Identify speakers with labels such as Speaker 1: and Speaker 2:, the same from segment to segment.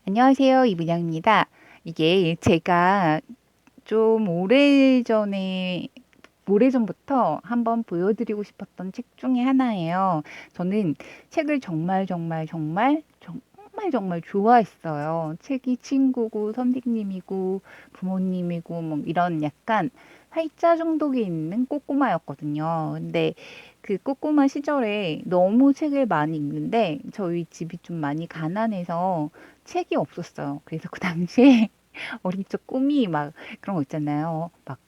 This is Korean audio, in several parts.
Speaker 1: 안녕하세요. 이문영입니다. 이게 제가 좀 오래전부터 한번 보여드리고 싶었던 책 중에 하나예요. 저는 책을 정말 좋아했어요. 책이 친구고 선생님이고 부모님이고 뭐 이런 약간 활자 중독이 있는 꼬꼬마였거든요. 근데 그 꼬꼬마 시절에 너무 책을 많이 읽는데 저희 집이 좀 많이 가난해서 책이 없었어요. 그래서 그 당시에 어린 적 꿈이 막 그런 거 있잖아요. 막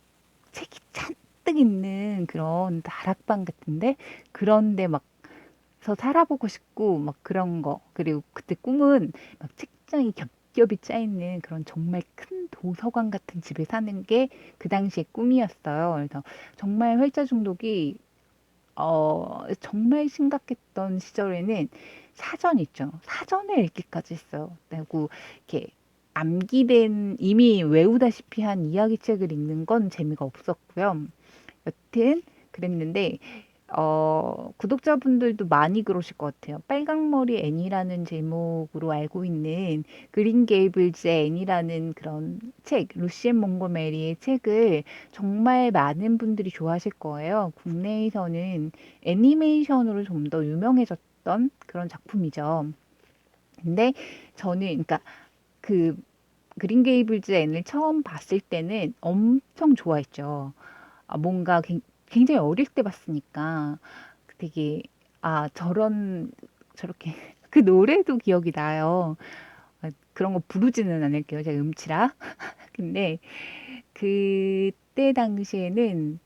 Speaker 1: 책이 잔뜩 있는 그런 다락방 같은데 그런데 막서 살아보고 싶고 막 그런 거. 그리고 그때 꿈은 막 책장이 겹겹이 짜있는 그런 정말 큰 도서관 같은 집에 사는 게 그 당시의 꿈이었어요. 그래서 정말 활자 중독이 정말 심각했던 시절에는 사전 있죠. 사전을 읽기까지 했어요. 그리고 이렇게 암기된 이미 외우다시피 한 이야기책을 읽는 건 재미가 없었고요. 여튼 그랬는데 구독자분들도 많이 그러실 것 같아요. 빨강머리 애니라는 제목으로 알고 있는 그린 게이블즈의 애니라는 그런 책, 루시앤 몽고메리의 책을 정말 많은 분들이 좋아하실 거예요. 국내에서는 애니메이션으로 좀 더 유명해졌던 그런 작품이죠. 근데 저는, 그러니까 그 그린 게이블즈 애니를 처음 봤을 때는 엄청 좋아했죠. 뭔가 굉장히 어릴 때 봤으니까 되게 저렇게 그 노래도 기억이 나요. 그런 거 부르지는 않을게요. 제가 음치라. 근데 그때 당시에는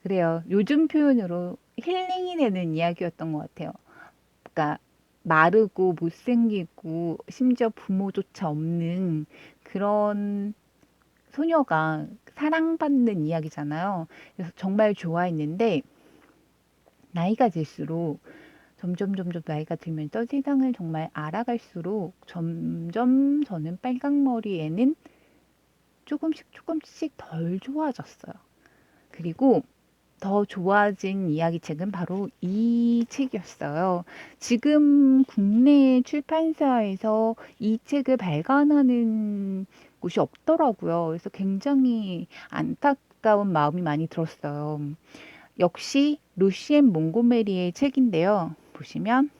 Speaker 1: 그래요. 요즘 표현으로 힐링이 되는 이야기였던 것 같아요. 그러니까 마르고 못생기고 심지어 부모조차 없는 그런 소녀가 사랑받는 이야기잖아요. 그래서 정말 좋아했는데 나이가 들수록 점점 나이가 들면서 세상을 정말 알아갈수록 점점 저는 빨강머리에는 조금씩 덜 좋아졌어요. 그리고 더 좋아진 이야기책은 바로 이 책이었어요. 지금 국내 출판사에서 이 책을 발간하는 곳이 없더라고요. 그래서 굉장히 안타까운 마음이 많이 들었어요. 역시 루시앤 몽고메리의 책인데요. 보시면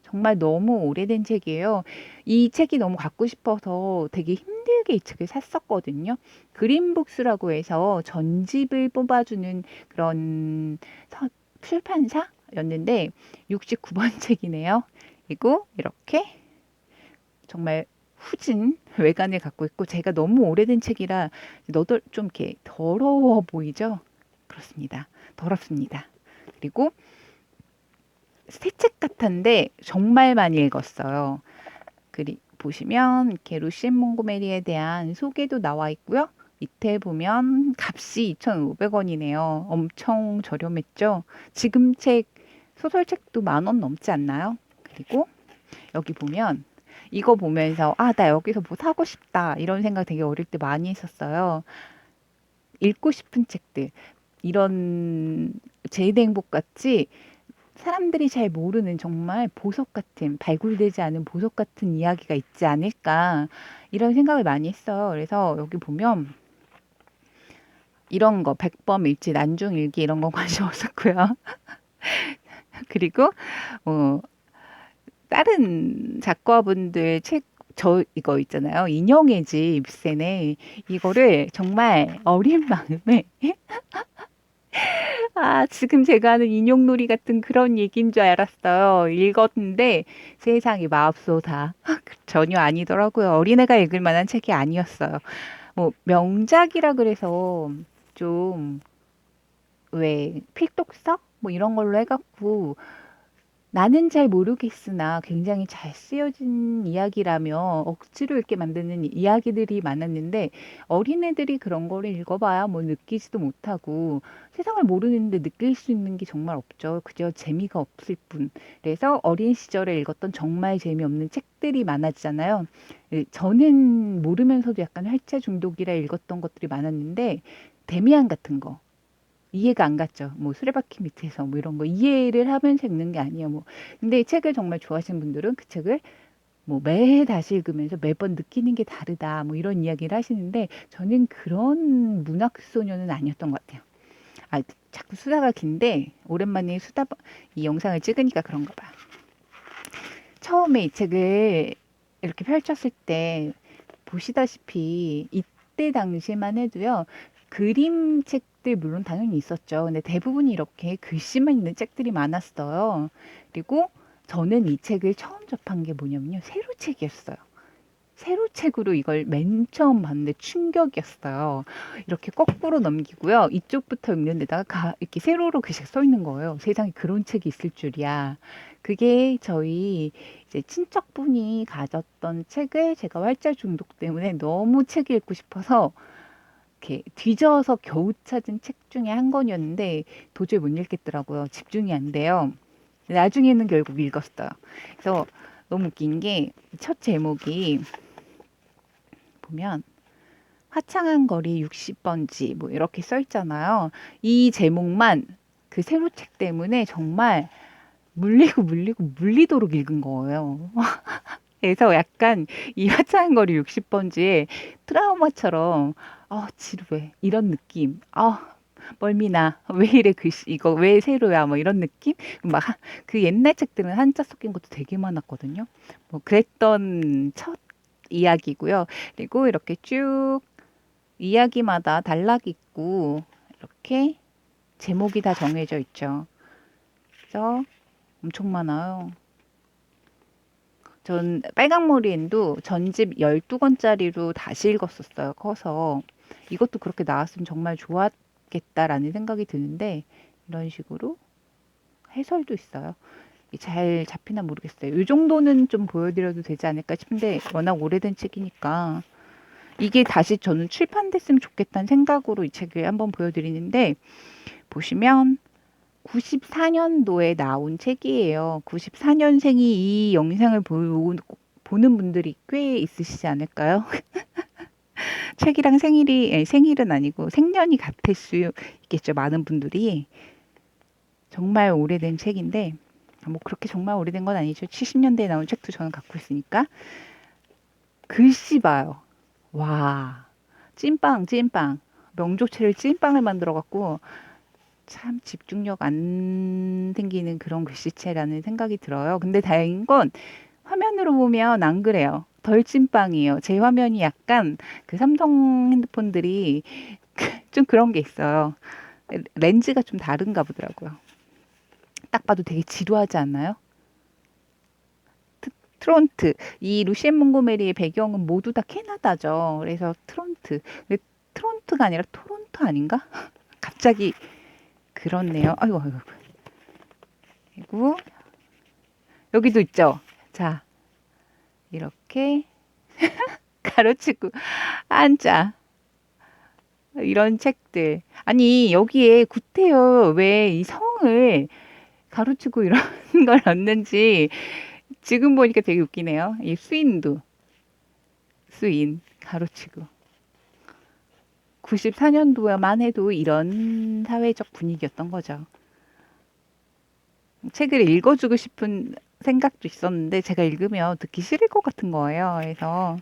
Speaker 1: 정말 너무 오래된 책이에요. 이 책이 너무 갖고 싶어서 되게 힘들게 이 책을 샀었거든요. 그린북스라고 해서 전집을 뽑아주는 그런 출판사였는데 69번 책이네요. 그리고 이렇게 정말 후진 외관을 갖고 있고 제가 너무 오래된 책이라 너도 좀 이렇게 더러워 보이죠? 그렇습니다. 더럽습니다. 그리고 새 책 같은데 정말 많이 읽었어요. 보시면 이렇게 루시앤 몽고메리에 대한 소개도 나와 있고요. 밑에 보면 값이 2,500원이네요. 엄청 저렴했죠? 지금 소설책도 10,000원 넘지 않나요? 그리고 여기 보면 이거 보면서 나 여기서 뭐 사고 싶다 이런 생각 되게 어릴 때 많이 했었어요. 읽고 싶은 책들 이런 제이드 행복 같이 사람들이 잘 모르는 정말 보석 같은 발굴되지 않은 보석 같은 이야기가 있지 않을까 이런 생각을 많이 했어요. 그래서 여기 보면 이런 거 백범일지 난중일기 이런 거 관심 없었고요. 그리고 어, 다른 작가분들 책 이거 있잖아요. 인형의 집 세네 이거를 정말 어린 마음에 지금 제가 하는 인형놀이 같은 그런 얘기인 줄 알았어요. 읽었는데 세상에 맙소사. 전혀 아니더라고요. 어린애가 읽을 만한 책이 아니었어요. 뭐 명작이라 그래서 좀 왜 필독서 뭐 이런 걸로 해갖고 나는 잘 모르겠으나 굉장히 잘 쓰여진 이야기라며 억지로 읽게 만드는 이야기들이 많았는데 어린애들이 그런 거를 읽어봐야 뭐 느끼지도 못하고 세상을 모르는데 느낄 수 있는 게 정말 없죠. 그저 재미가 없을 뿐. 그래서 어린 시절에 읽었던 정말 재미없는 책들이 많았잖아요. 저는 모르면서도 약간 활자 중독이라 읽었던 것들이 많았는데 데미안 같은 거. 이해가 안 갔죠. 뭐 수레바퀴 밑에서 뭐 이런 거 이해를 하면서 읽는 게 아니에요. 뭐 근데 이 책을 정말 좋아하시는 분들은 그 책을 뭐 매해 다시 읽으면서 매번 느끼는 게 다르다 뭐 이런 이야기를 하시는데 저는 그런 문학 소녀는 아니었던 것 같아요. 아, 자꾸 수다가 긴데 오랜만에 이 영상을 찍으니까 그런가 봐. 처음에 이 책을 이렇게 펼쳤을 때 보시다시피 이때 당시만 해도요. 그림책들 물론 당연히 있었죠. 근데 대부분이 이렇게 글씨만 있는 책들이 많았어요. 그리고 저는 이 책을 처음 접한 게 뭐냐면요. 세로책이었어요. 세로책으로 이걸 맨 처음 봤는데 충격이었어요. 이렇게 거꾸로 넘기고요. 이쪽부터 읽는 데다가 이렇게 세로로 글씨가 써 있는 거예요. 세상에 그런 책이 있을 줄이야. 그게 저희 이제 친척분이 가졌던 책을 제가 활자 중독 때문에 너무 책 읽고 싶어서 이렇게 뒤져서 겨우 찾은 책 중에 한 권이었는데 도저히 못 읽겠더라고요. 집중이 안 돼요. 나중에는 결국 읽었어요. 그래서 너무 웃긴 게 첫 제목이 보면 화창한 거리 60번지 뭐 이렇게 써 있잖아요. 이 제목만 그 세로책 때문에 정말 물리도록 읽은 거예요. 그래서 약간 이 화창한 거리 60번지에 트라우마처럼 지루해 이런 느낌. 멀미나 왜 이래 글씨 이거 왜 세로야 뭐 이런 느낌. 막 그 옛날 책들은 한자 섞인 것도 되게 많았거든요. 뭐 그랬던 첫 이야기고요. 그리고 이렇게 쭉 이야기마다 단락이 있고 이렇게 제목이 다 정해져 있죠. 그래서 엄청 많아요. 전 빨강머리엔도 전집 12권짜리로 다시 읽었었어요. 커서. 이것도 그렇게 나왔으면 정말 좋았겠다라는 생각이 드는데 이런 식으로 해설도 있어요. 잘 잡히나 모르겠어요. 이 정도는 좀 보여드려도 되지 않을까 싶은데 워낙 오래된 책이니까 이게 다시 저는 출판됐으면 좋겠다는 생각으로 이 책을 한번 보여드리는데 보시면 94년도에 나온 책이에요. 94년생이 이 영상을 보는 분들이 꽤 있으시지 않을까요? 책이랑 생일은 아니고 생년이 같을 수 있겠죠. 많은 분들이. 정말 오래된 책인데, 뭐 그렇게 정말 오래된 건 아니죠. 70년대에 나온 책도 저는 갖고 있으니까. 글씨 봐요. 와, 찐빵. 명조체를 찐빵을 만들어갖고, 참 집중력 안 생기는 그런 글씨체라는 생각이 들어요. 근데 다행인 건 화면으로 보면 안 그래요. 덜 찐빵이에요. 제 화면이 약간 그 삼성 핸드폰들이 좀 그런 게 있어요. 렌즈가 좀 다른가 보더라고요. 딱 봐도 되게 지루하지 않나요? 트론트. 이 루시엔 몽고메리의 배경은 모두 다 캐나다죠. 그래서 트론트. 근데 트론트가 아니라 토론토 아닌가? 갑자기 그렇네요. 아이고. 그리고 여기도 있죠. 자, 이렇게 가로치고 한자 이런 책들. 아니 여기에 구태여 왜 이 성을 가로치고 이런 걸 넣는지 지금 보니까 되게 웃기네요. 이 수인 가로치고 94년도에만 해도 이런 사회적 분위기였던 거죠. 책을 읽어주고 싶은 생각도 있었는데 제가 읽으면 듣기 싫을 것 같은 거예요. 그래서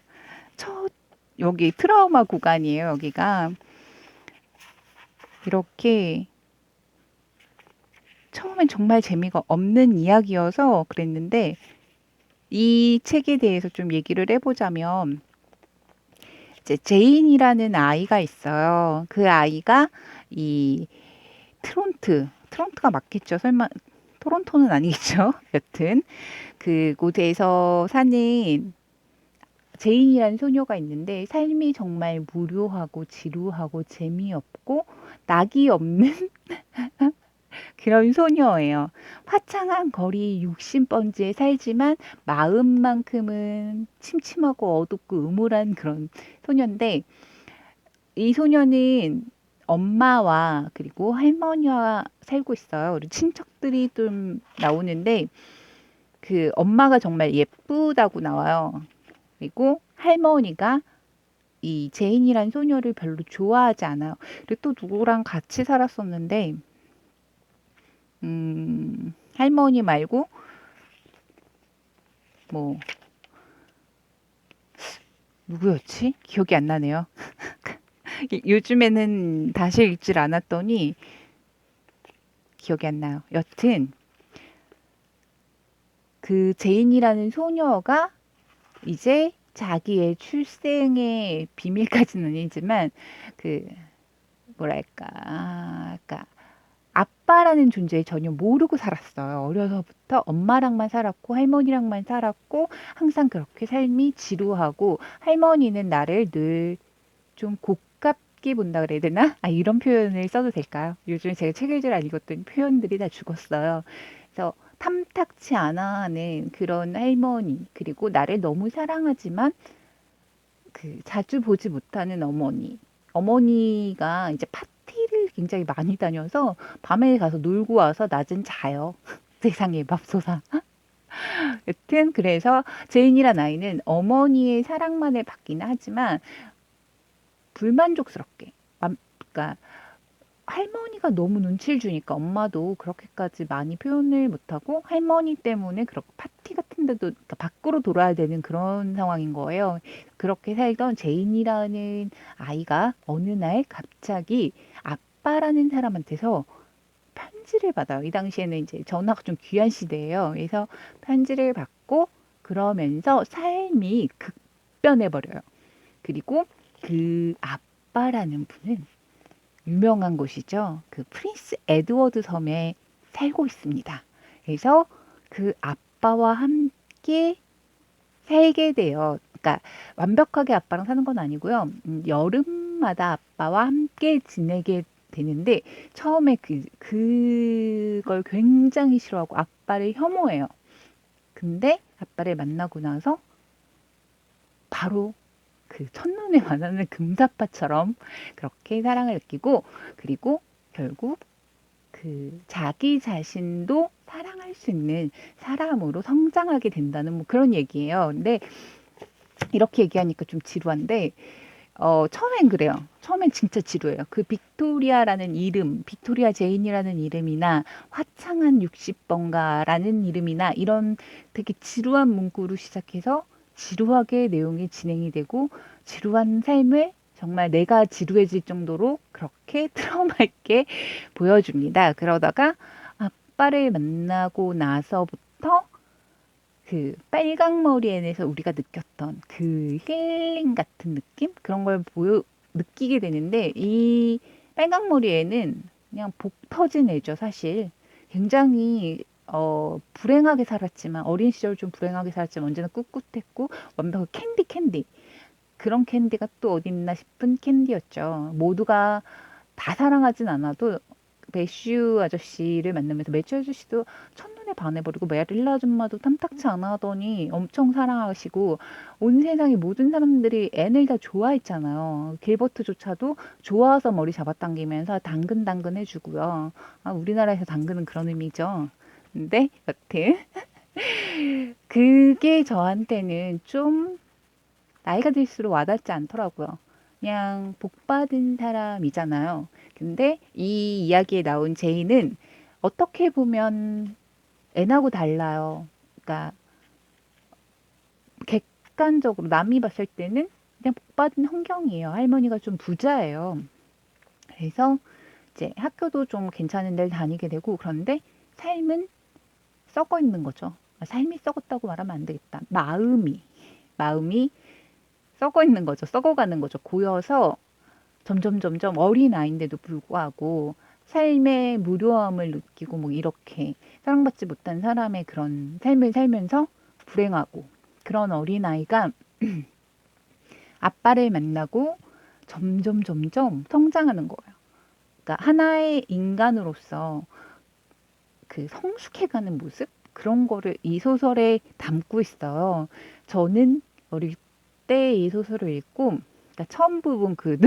Speaker 1: 첫 여기 트라우마 구간이에요. 여기가 이렇게 처음엔 정말 재미가 없는 이야기여서 그랬는데 이 책에 대해서 좀 얘기를 해보자면 이제 제인이라는 아이가 있어요. 그 아이가 이 트론트가 맞겠죠? 설마 토론토는 아니겠죠? 여튼 그곳에서 사는 제인이라는 소녀가 있는데 삶이 정말 무료하고 지루하고 재미없고 낙이 없는 그런 소녀예요. 화창한 거리 60번지에 살지만 마음만큼은 침침하고 어둡고 음울한 그런 소녀인데 이 소녀는 엄마와 그리고 할머니와 살고 있어요. 그리고 친척들이 좀 나오는데 그 엄마가 정말 예쁘다고 나와요. 그리고 할머니가 이 제인이란 소녀를 별로 좋아하지 않아요. 그리고 또 누구랑 같이 살았었는데 할머니 말고 뭐 누구였지? 기억이 안 나네요. 요즘에는 다시 읽질 않았더니 기억이 안 나요. 여튼 그 제인이라는 소녀가 이제 자기의 출생의 비밀까지는 아니지만 그 뭐랄까, 그러니까 아빠라는 존재를 전혀 모르고 살았어요. 어려서부터 엄마랑만 살았고 할머니랑만 살았고 항상 그렇게 삶이 지루하고 할머니는 나를 늘 좀 곱깝게 본다 그래야 되나? 아, 이런 표현을 써도 될까요? 요즘에 제가 책을 잘 안 읽었더니 표현들이 다 죽었어요. 그래서 탐탁치 않아 하는 그런 할머니, 그리고 나를 너무 사랑하지만 그 자주 보지 못하는 어머니. 어머니가 이제 파티를 굉장히 많이 다녀서 밤에 가서 놀고 와서 낮은 자요. 세상에 맙소사. 여튼 그래서 제인이란 아이는 어머니의 사랑만을 받기는 하지만 불만족스럽게, 그러니까 할머니가 너무 눈치를 주니까 엄마도 그렇게까지 많이 표현을 못하고 할머니 때문에 그렇게 파티 같은 데도 그러니까 밖으로 돌아야 되는 그런 상황인 거예요. 그렇게 살던 제인이라는 아이가 어느 날 갑자기 아빠라는 사람한테서 편지를 받아요. 이 당시에는 이제 전화가 좀 귀한 시대예요. 그래서 편지를 받고 그러면서 삶이 급변해 버려요. 그리고 그 아빠라는 분은 유명한 곳이죠. 그 프린스 에드워드 섬에 살고 있습니다. 그래서 그 아빠와 함께 살게 돼요. 그러니까 완벽하게 아빠랑 사는 건 아니고요. 여름마다 아빠와 함께 지내게 되는데 처음에 그걸 굉장히 싫어하고 아빠를 혐오해요. 근데 아빠를 만나고 나서 바로 그 첫눈에 반하는 금사빠처럼 그렇게 사랑을 느끼고 그리고 결국 그 자기 자신도 사랑할 수 있는 사람으로 성장하게 된다는 뭐 그런 얘기예요. 근데 이렇게 얘기하니까 좀 지루한데 처음엔 그래요. 처음엔 진짜 지루해요. 그 빅토리아라는 이름, 빅토리아 제인이라는 이름이나 화창한 60번가라는 이름이나 이런 되게 지루한 문구로 시작해서 지루하게 내용이 진행이 되고 지루한 삶을 정말 내가 지루해질 정도로 그렇게 트라우마 있게 보여줍니다. 그러다가 아빠를 만나고 나서부터 그 빨강머리엔에서 우리가 느꼈던 그 힐링 같은 느낌? 그런 걸 느끼게 되는데 이 빨강머리에는 그냥 복 터진 애죠, 사실. 굉장히 불행하게 살았지만 어린 시절 좀 불행하게 살았지만 언제나 꿋꿋했고 완벽한 캔디 그런 캔디가 또 어디 있나 싶은 캔디였죠. 모두가 다 사랑하진 않아도 매슈 아저씨를 만나면서 매슈 아저씨도 첫눈에 반해버리고 메릴라 아줌마도 탐탁치 않아 하더니 엄청 사랑하시고 온 세상의 모든 사람들이 앤을 다 좋아했잖아요. 길버트조차도 좋아서 머리 잡아당기면서 당근당근 해주고요. 아, 우리나라에서 당근은 그런 의미죠. 근데 여튼 그게 저한테는 좀 나이가 들수록 와닿지 않더라고요. 그냥 복 받은 사람이잖아요. 근데 이 이야기에 나온 제이는 어떻게 보면 앤하고 달라요. 그러니까 객관적으로 남이 봤을 때는 그냥 복 받은 환경이에요. 할머니가 좀 부자예요. 그래서 이제 학교도 좀 괜찮은 데를 다니게 되고 그런데 삶은 썩어 있는 거죠. 아, 삶이 썩었다고 말하면 안 되겠다. 마음이 썩어 있는 거죠. 썩어가는 거죠. 고여서 점점 어린아이인데도 불구하고 삶의 무료함을 느끼고 뭐 이렇게 사랑받지 못한 사람의 그런 삶을 살면서 불행하고 그런 어린아이가 아빠를 만나고 점점 성장하는 거예요. 그러니까 하나의 인간으로서 그 성숙해가는 모습 그런 거를 이 소설에 담고 있어요. 저는 어릴 때 이 소설을 읽고 그러니까 처음 부분 그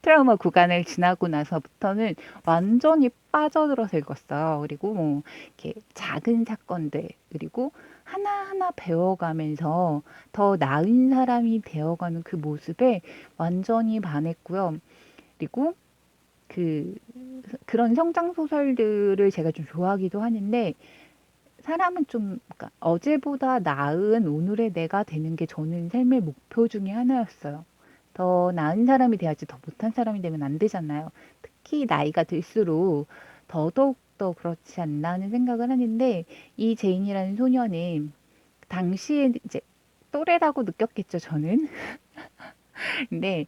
Speaker 1: 트라우마 구간을 지나고 나서부터는 완전히 빠져들어서 읽었어요. 그리고 뭐 이렇게 작은 사건들 그리고 하나하나 배워가면서 더 나은 사람이 되어가는 그 모습에 완전히 반했고요. 그리고 그런 성장 소설들을 제가 좀 좋아하기도 하는데 사람은 좀 그러니까 어제보다 나은 오늘의 내가 되는 게 저는 삶의 목표 중에 하나였어요. 더 나은 사람이 돼야지 더 못한 사람이 되면 안 되잖아요. 특히 나이가 들수록 더더욱 더 그렇지 않나 하는 생각을 하는데 이 제인이라는 소녀는 당시에 이제 또래라고 느꼈겠죠, 저는. 근데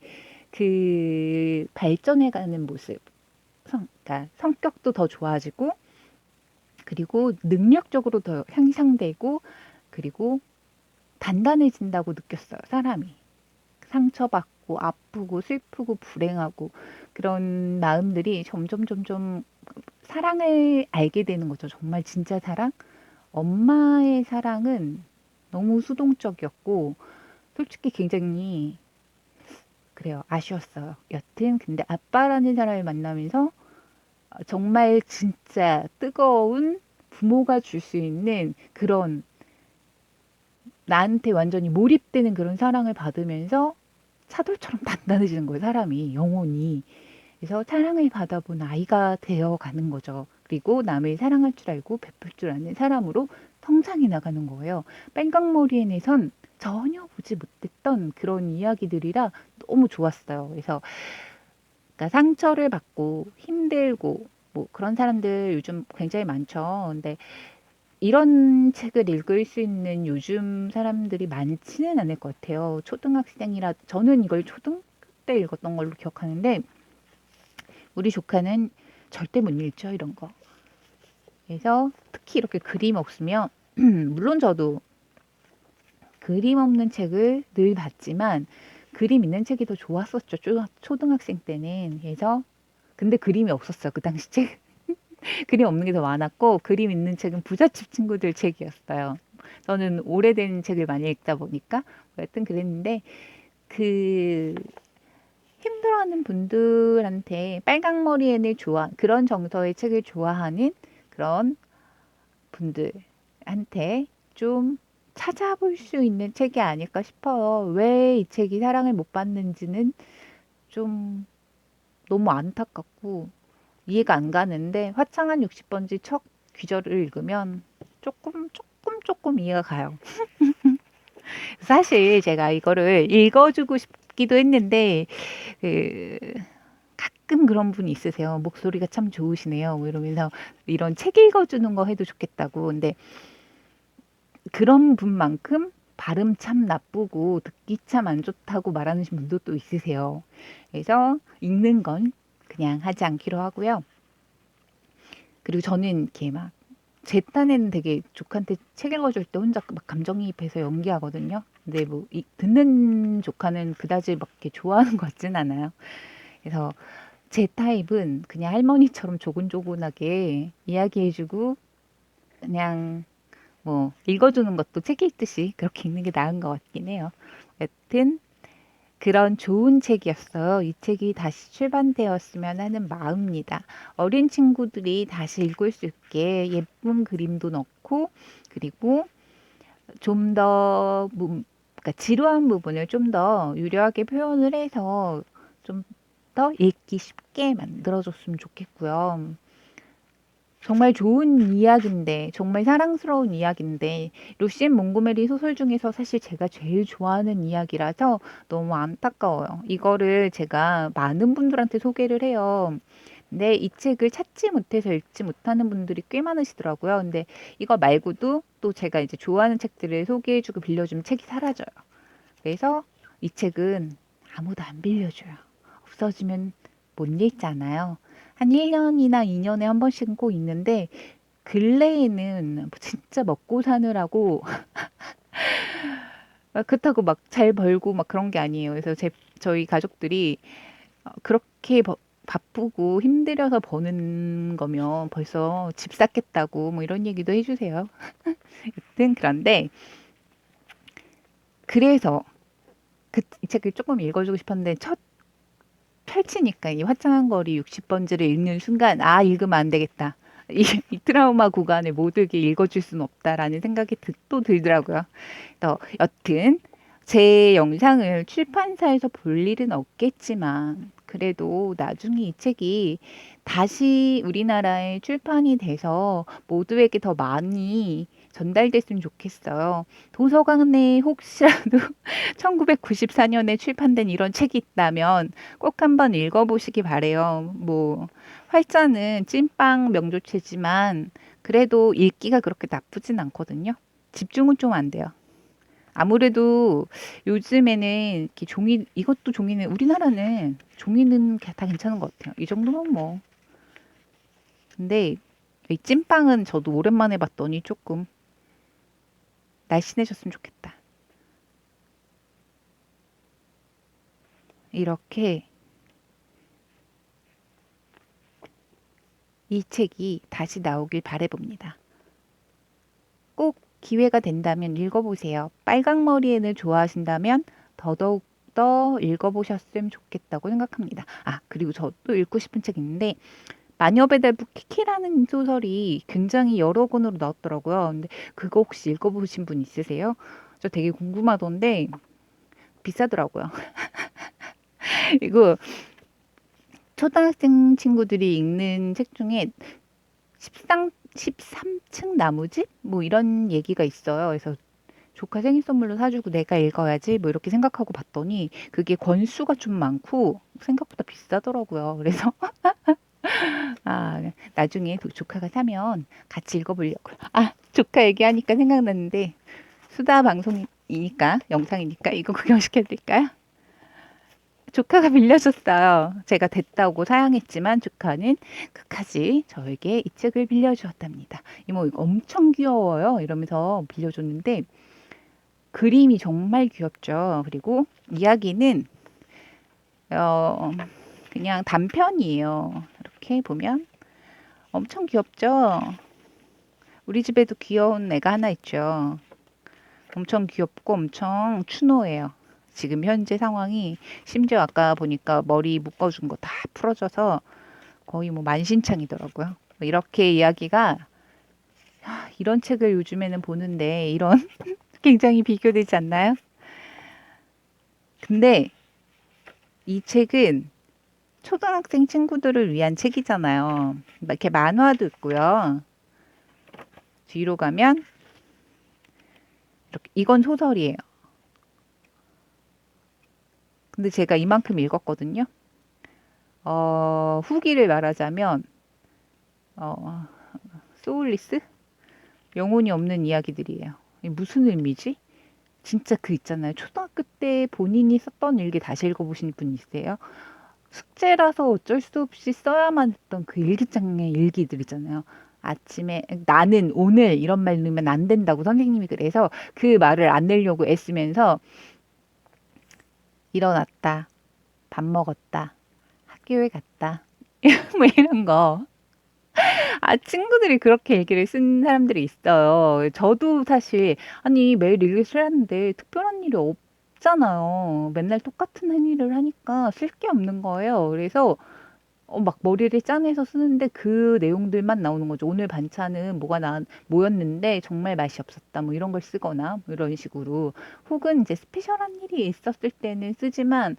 Speaker 1: 그 발전해가는 모습, 그러니까 성격도 더 좋아지고 그리고 능력적으로 더 향상되고 그리고 단단해진다고 느꼈어요, 사람이. 상처받고 아프고 슬프고 불행하고 그런 마음들이 점점 사랑을 알게 되는 거죠. 정말 진짜 사랑? 엄마의 사랑은 너무 수동적이었고 솔직히 굉장히 그래요. 아쉬웠어요. 여튼 근데 아빠라는 사람을 만나면서 정말 진짜 뜨거운 부모가 줄 수 있는 그런 나한테 완전히 몰입되는 그런 사랑을 받으면서 차돌처럼 단단해지는 거예요, 사람이, 영혼이. 그래서 사랑을 받아본 아이가 되어 가는 거죠. 그리고 남을 사랑할 줄 알고 베풀 줄 아는 사람으로 성장해 나가는 거예요. 빨강머리엔에선 전혀 보지 못했던 그런 이야기들이라 너무 좋았어요. 그래서 그러니까 상처를 받고 힘들고 뭐 그런 사람들 요즘 굉장히 많죠. 근데 이런 책을 읽을 수 있는 요즘 사람들이 많지는 않을 것 같아요. 초등학생이라 저는 이걸 초등 때 읽었던 걸로 기억하는데 우리 조카는 절대 못 읽죠, 이런 거. 그래서 특히 이렇게 그림 없으면 물론 저도 그림 없는 책을 늘 봤지만 그림 있는 책이 더 좋았었죠. 초등학생 때는. 그래서 근데 그림이 없었어요. 그 당시 책. 그림 없는 게 더 많았고 그림 있는 책은 부잣집 친구들 책이었어요. 저는 오래된 책을 많이 읽다 보니까 여튼 그랬는데 그 힘들어하는 분들한테 빨강머리 앤을 그런 정서의 책을 좋아하는 그런 분들한테 좀 찾아볼 수 있는 책이 아닐까 싶어요. 왜 이 책이 사랑을 못 받는지는 좀 너무 안타깝고 이해가 안 가는데 화창한 60번지 첫 귀절을 읽으면 조금 이해가 가요. 사실 제가 이거를 읽어주고 싶기도 했는데 그 가끔 그런 분이 있으세요. 목소리가 참 좋으시네요. 뭐 이러면서 이런 책 읽어주는 거 해도 좋겠다고. 근데 그런 분만큼 발음 참 나쁘고 듣기 참 안 좋다고 말하는 분도 또 있으세요. 그래서 읽는 건 그냥 하지 않기로 하고요. 그리고 저는 이렇게 막 제 딴에는 되게 조카한테 책 읽어줄 때 혼자 막 감정이입해서 연기하거든요. 근데 뭐 듣는 조카는 그다지 막 이렇게 좋아하는 것 같진 않아요. 그래서 제 타입은 그냥 할머니처럼 조곤조곤하게 이야기해주고 그냥 뭐 읽어주는 것도 책 읽듯이 그렇게 읽는 게 나은 것 같긴 해요. 여튼 그런 좋은 책이었어요. 이 책이 다시 출간되었으면 하는 마음입니다. 어린 친구들이 다시 읽을 수 있게 예쁜 그림도 넣고 그리고 좀 더 그러니까 지루한 부분을 좀 더 유려하게 표현을 해서 좀 더 읽기 쉽게 만들어줬으면 좋겠고요. 정말 좋은 이야기인데, 정말 사랑스러운 이야기인데, 루시앤 몽고메리 소설 중에서 사실 제가 제일 좋아하는 이야기라서 너무 안타까워요. 이거를 제가 많은 분들한테 소개를 해요. 근데 이 책을 찾지 못해서 읽지 못하는 분들이 꽤 많으시더라고요. 근데 이거 말고도 또 제가 이제 좋아하는 책들을 소개해주고 빌려주면 책이 사라져요. 그래서 이 책은 아무도 안 빌려줘요. 없어지면 못 읽잖아요. 한 1년이나 2년에 한 번씩은 꼭 읽는데 근래에는 진짜 먹고 사느라고 그렇다고 막 잘 벌고 막 그런 게 아니에요. 그래서 저희 가족들이 그렇게 바쁘고 힘들어서 버는 거면 벌써 집 샀겠다고 뭐 이런 얘기도 해주세요. 여튼 그런데 그래서 이 책을 조금 읽어주고 싶었는데 첫 펼치니까 이 화창한 거리 60번지를 읽는 순간 아 읽으면 안 되겠다. 이 트라우마 구간을 모두에게 읽어줄 수는 없다라는 생각이 또 들더라고요. 여튼 제 영상을 출판사에서 볼 일은 없겠지만 그래도 나중에 이 책이 다시 우리나라에 출판이 돼서 모두에게 더 많이 전달됐으면 좋겠어요. 도서관에 혹시라도 1994년에 출판된 이런 책이 있다면 꼭 한번 읽어보시기 바래요. 뭐 활자는 찐빵 명조체지만 그래도 읽기가 그렇게 나쁘진 않거든요. 집중은 좀 안 돼요. 아무래도 요즘에는 이렇게 종이, 이것도 종이는, 우리나라는 종이는 다 괜찮은 것 같아요. 이 정도면 뭐. 근데 이 찐빵은 저도 오랜만에 봤더니 조금 날씬해졌으면 좋겠다. 이렇게 이 책이 다시 나오길 바라봅니다. 꼭 기회가 된다면 읽어보세요. 빨강머리엔을 좋아하신다면 더더욱 더 읽어보셨으면 좋겠다고 생각합니다. 아, 그리고 저 또 읽고 싶은 책 있는데 마녀배달부 키키라는 소설이 굉장히 여러 권으로 나왔더라고요. 근데 그거 혹시 읽어보신 분 있으세요? 저 되게 궁금하던데 비싸더라고요. 이거 초등학생 친구들이 읽는 책 중에 13층 나무집? 뭐 이런 얘기가 있어요. 그래서 조카 생일 선물로 사주고 내가 읽어야지 뭐 이렇게 생각하고 봤더니 그게 권수가 좀 많고 생각보다 비싸더라고요. 그래서 아, 나중에 조카가 사면 같이 읽어보려고요. 아, 조카 얘기하니까 생각났는데 수다 방송이니까 영상이니까 이거 구경시켜드릴까요? 조카가 빌려줬어요. 제가 됐다고 사양했지만 조카는 끝까지 저에게 이 책을 빌려주었답니다. 이모 이거 엄청 귀여워요. 이러면서 빌려줬는데 그림이 정말 귀엽죠. 그리고 이야기는 어, 그냥 단편이에요. 이렇게 보면 엄청 귀엽죠. 우리 집에도 귀여운 애가 하나 있죠. 엄청 귀엽고 엄청 추노해요. 지금 현재 상황이 심지어 아까 보니까 머리 묶어준 거 다 풀어져서 거의 뭐 만신창이더라고요. 이렇게 이야기가 이런 책을 요즘에는 보는데 이런 굉장히 비교되지 않나요? 근데 이 책은 초등학생 친구들을 위한 책이잖아요. 이렇게 만화도 있고요. 뒤로 가면 이렇게 이건 소설이에요. 근데 제가 이만큼 읽었거든요. 후기를 말하자면 어, 소울리스? 영혼이 없는 이야기들이에요. 이게 무슨 의미지? 진짜 그 있잖아요. 초등학교 때 본인이 썼던 일기 다시 읽어보신 분 있으세요? 숙제라서 어쩔 수 없이 써야만 했던 그 일기장의 일기들 있잖아요. 아침에 나는 오늘 이런 말 넣으면 안 된다고 선생님이 그래서 그 말을 안 내려고 애쓰면서 일어났다, 밥 먹었다, 학교에 갔다, 뭐 이런 거. 아, 친구들이 그렇게 일기를 쓴 사람들이 있어요. 저도 사실, 아니, 매일 일기 쓰는데 특별한 일이 없잖아요. 맨날 똑같은 행위를 하니까 쓸 게 없는 거예요. 그래서 막 머리를 짜내서 쓰는데 그 내용들만 나오는 거죠. 오늘 반찬은 뭐였는데 정말 맛이 없었다. 뭐 이런 걸 쓰거나 뭐 이런 식으로. 혹은 이제 스페셜한 일이 있었을 때는 쓰지만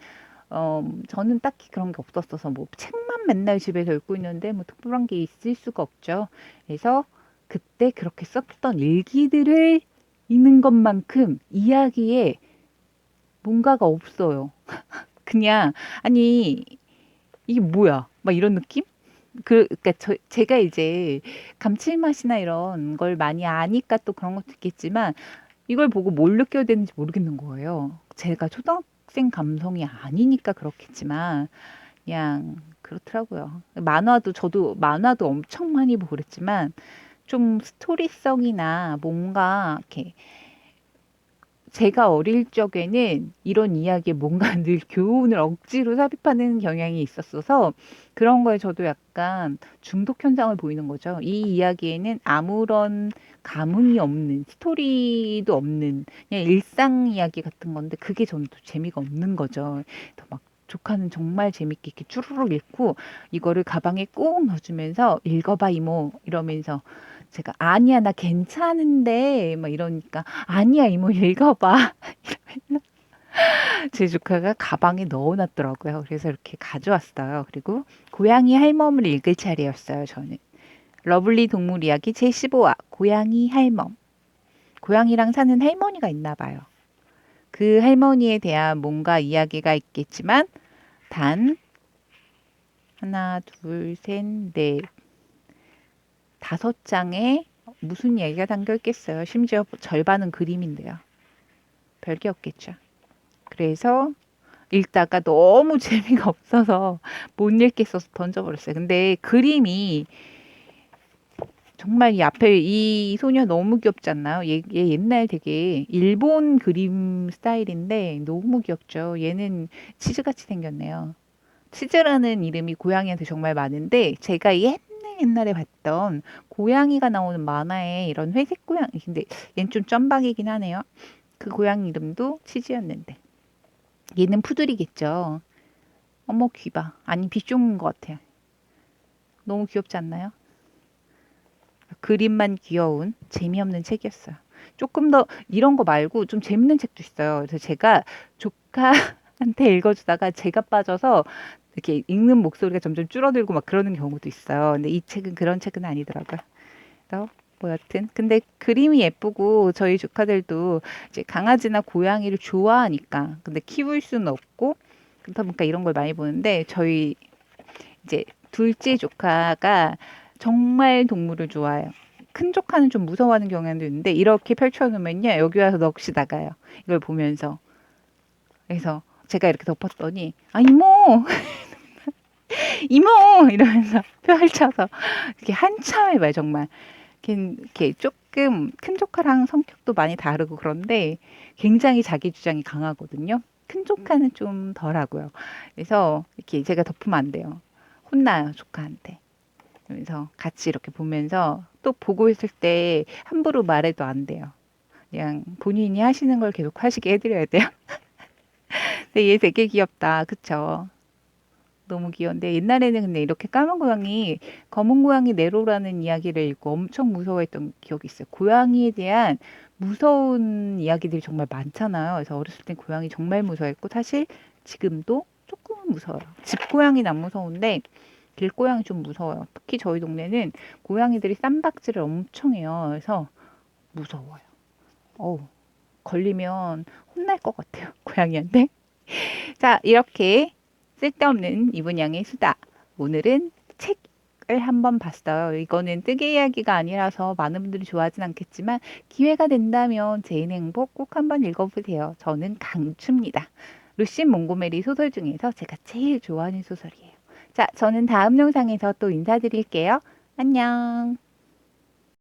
Speaker 1: 저는 딱히 그런 게 없었어서 뭐 책만 맨날 집에서 읽고 있는데 뭐 특별한 게 있을 수가 없죠. 그래서 그때 그렇게 썼던 일기들을 읽는 것만큼 이야기에 뭔가가 없어요. 그냥 아니 이게 뭐야? 막 이런 느낌? 그러니까 제가 이제 감칠맛이나 이런 걸 많이 아니까 또 그런 것도 있겠지만 이걸 보고 뭘 느껴야 되는지 모르겠는 거예요. 제가 초등학생 감성이 아니니까 그렇겠지만 그냥 그렇더라고요. 저도 만화도 엄청 많이 보고 그랬지만 좀 스토리성이나 뭔가 이렇게 제가 어릴 적에는 이런 이야기에 뭔가 늘 교훈을 억지로 삽입하는 경향이 있었어서 그런 거에 저도 약간 중독 현상을 보이는 거죠. 이 이야기에는 아무런 감흥이 없는, 스토리도 없는, 그냥 일상 이야기 같은 건데 그게 저는 또 재미가 없는 거죠. 막 조카는 정말 재밌게 이렇게 쭈루룩 읽고 이거를 가방에 꼭 넣어주면서 읽어봐 이모 이러면서 제가 아니야 나 괜찮은데 막 이러니까 아니야 이모 읽어봐 제 조카가 가방에 넣어놨더라고요. 그래서 이렇게 가져왔어요. 그리고 고양이 할멈을 읽을 차례였어요, 저는. 러블리 동물 이야기 제15화 고양이 할멈. 고양이랑 사는 할머니가 있나 봐요. 그 할머니에 대한 뭔가 이야기가 있겠지만 단 하나, 둘, 셋, 넷, 5장에 무슨 얘기가 담겨 있겠어요. 심지어 절반은 그림인데요. 별게 없겠죠. 그래서 읽다가 너무 재미가 없어서 못 읽겠어서 던져버렸어요. 근데 그림이 정말 이 앞에 이 소녀 너무 귀엽지 않나요? 얘 옛날 되게 일본 그림 스타일인데 너무 귀엽죠. 얘는 치즈같이 생겼네요. 치즈라는 이름이 고양이한테 정말 많은데 제가 옛날에 봤던 고양이가 나오는 만화에 이런 회색 고양이 근데 얘는 좀 점박이긴 하네요. 그 고양이 이름도 치즈였는데 얘는 푸들이겠죠. 어머 귀 봐. 아니 비숑인 것 같아요. 너무 귀엽지 않나요? 그림만 귀여운 재미없는 책이었어요. 조금 더 이런 거 말고 좀 재밌는 책도 있어요. 그래서 제가 조카한테 읽어주다가 제가 빠져서 이렇게 읽는 목소리가 점점 줄어들고 막 그러는 경우도 있어요. 근데 이 책은 그런 책은 아니더라고요. 그래서 뭐 여튼 근데 그림이 예쁘고 저희 조카들도 이제 강아지나 고양이를 좋아하니까 근데 키울 수는 없고 그러다 보니까 이런 걸 많이 보는데 저희 이제 둘째 조카가 정말 동물을 좋아해요. 큰 조카는 좀 무서워하는 경향도 있는데 이렇게 펼쳐놓으면요 여기 와서 넋이 나가요. 이걸 보면서 그래서 제가 이렇게 덮었더니 아 이모 이모 이러면서 펼쳐서 이렇게 한참 해봐요 정말. 이렇게 조금 큰 조카랑 성격도 많이 다르고 그런데 굉장히 자기 주장이 강하거든요. 큰 조카는 좀 덜하고요. 그래서 이렇게 제가 덮으면 안 돼요. 혼나요 조카한테. 그래서 같이 이렇게 보면서 또 보고 있을 때 함부로 말해도 안 돼요. 그냥 본인이 하시는 걸 계속 하시게 해드려야 돼요. 근데 얘 되게 귀엽다. 그쵸? 너무 귀여운데 옛날에는 근데 이렇게 까만 고양이, 검은 고양이 네로라는 이야기를 읽고 엄청 무서워했던 기억이 있어요. 고양이에 대한 무서운 이야기들이 정말 많잖아요. 그래서 어렸을 땐 고양이 정말 무서워했고 사실 지금도 조금은 무서워요. 집 고양이는 안 무서운데 길고양이 좀 무서워요. 특히 저희 동네는 고양이들이 쌈박질을 엄청 해요. 그래서 무서워요. 어우, 걸리면 혼날 것 같아요. 고양이한테. 자, 이렇게 쓸데없는 이분양의 수다. 오늘은 책을 한번 봤어요. 이거는 뜨개 이야기가 아니라서 많은 분들이 좋아하진 않겠지만 기회가 된다면 제인 행복 꼭 한번 읽어보세요. 저는 강추입니다. 루시 몽고메리 소설 중에서 제가 제일 좋아하는 소설이에요. 자, 저는 다음 영상에서 또 인사드릴게요. 안녕.